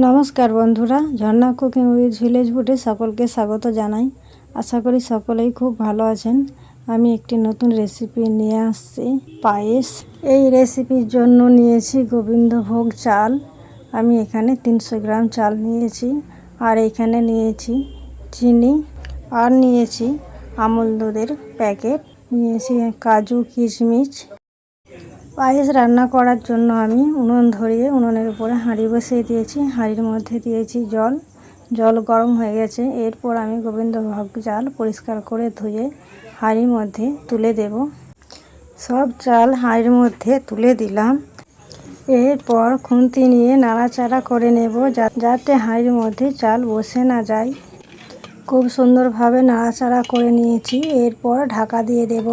নমস্কার বন্ধুরা, ঝর্ণা cooking with village ফুডে সকলকে স্বাগত জানাই। আশা করি সকলেই খুব ভালো আছেন। আমি একটি নতুন রেসিপি নিয়ে আসছি, পায়েস। এই রেসিপির জন্য নিয়েছি গোবিন্দভোগ চাল। আমি এখানে 300 গ্রাম চাল নিয়েছি। আর এখানে নিয়েছি চিনি, আর নিয়েছি আমুল দুধের প্যাকেট, নিয়েছি কাজু কিশমিশ। পায়েস রান্না করার জন্য আমি উনুন ধরিয়ে উনুনের উপরে হাঁড়ি বসিয়ে দিয়েছি। হাঁড়ির মধ্যে দিয়েছি জল গরম হয়ে গেছে। এরপর আমি গোবিন্দভোগ চাল পরিষ্কার করে ধুয়ে হাঁড়ির মধ্যে তুলে দেব। সব চাল হাঁড়ির মধ্যে তুলে দিলাম। এরপর খুন্তি নিয়ে নাড়াচাড়া করে নেব, যাতে হাঁড়ির মধ্যে চাল বসে না যায়। খুব সুন্দরভাবে নাড়াচাড়া করে নিয়েছি। এরপর ঢাকা দিয়ে দেব।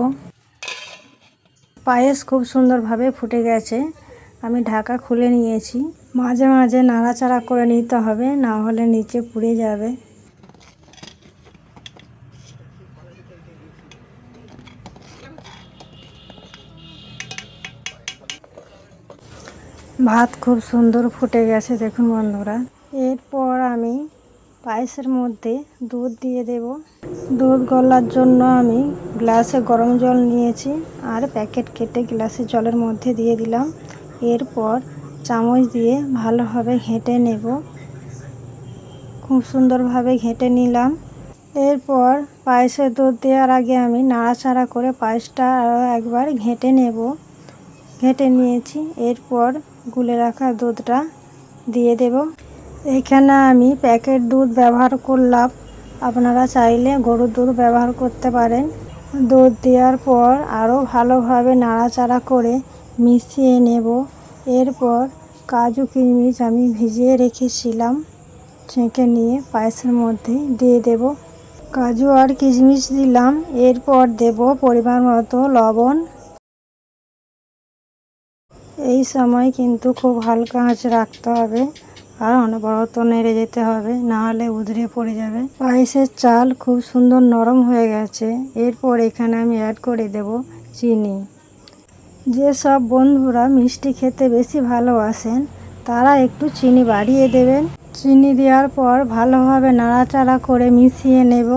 পায়েস খুব সুন্দরভাবে ফুটে গেছে। আমি ঢাকা খুলে নিয়েছি। মাঝে মাঝে নাড়াচাড়া করে নিতে হবে, না হলে নিচে পুড়ে যাবে। ভাত খুব সুন্দর ফুটে গেছে, দেখুন বন্ধুরা। এরপর আমি পায়েসের মধ্যে দুধ দিয়ে দেব। দুধ গলার জন্য আমি গ্লাসে গরম জল নিয়েছি, আর প্যাকেট কেটে গ্লাসের জলের মধ্যে দিয়ে দিলাম। এরপর চামচ দিয়ে ভালোভাবে ঘেঁটে নেব। খুব সুন্দরভাবে ঘেঁটে নিলাম। এরপর পায়েসের দুধ দেওয়ার আগে আমি নাড়াচাড়া করে পায়েসটা আরও একবার ঘেঁটে নেব। ঘেঁটে নিয়েছি। এরপর গুলে রাখা দুধটা দিয়ে দেব। এখানে আমি প্যাকেট দুধ ব্যবহার করলাম, আপনারা চাইলে গরুর দুধ ব্যবহার করতে পারেন। দুধ দেওয়ার পর আরও ভালোভাবে নাড়াচাড়া করে মিশিয়ে নেব। এরপর কাজু কিশমিশ আমি ভিজিয়ে রেখেছিলাম, ছেঁকে নিয়ে পায়েসের মধ্যে দিয়ে দেব। কাজু আর কিশমিশ দিলাম। এরপর দেব পরিমাণ মতো লবণ। এই সময় কিন্তু খুব হালকা আঁচে রাখতে হবে, আর অনবরত নেড়ে যেতে হবে, না হলে উধড়ে পড়ে যাবে। পায়েসের চাল খুব সুন্দর নরম হয়ে গেছে। এরপর এখানে আমি অ্যাড করে দেব চিনি। যেসব বন্ধুরা মিষ্টি খেতে বেশি ভালোবাসেন, তারা একটু চিনি বাড়িয়ে দেবেন। চিনি দেওয়ার পর ভালোভাবে নাড়াচাড়া করে মিশিয়ে নেব।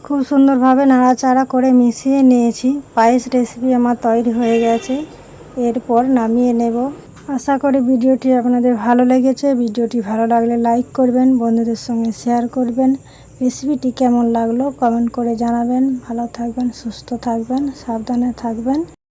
খুব সুন্দরভাবে নাড়াচাড়া করে মিশিয়ে নিয়েছি। পায়েস রেসিপি আমার তৈরি হয়ে গেছে। এরপর নামিয়ে নেব। আশা করি ভিডিওটি আপনাদের ভালো লেগেছে। ভিডিওটি ভালো লাগলে লাইক করবেন, বন্ধুদের সঙ্গে শেয়ার করবেন। রেসিপিটি কেমন লাগলো কমেন্ট করে জানাবেন। ভালো থাকবেন, সুস্থ থাকবেন, সাবধানে থাকবেন।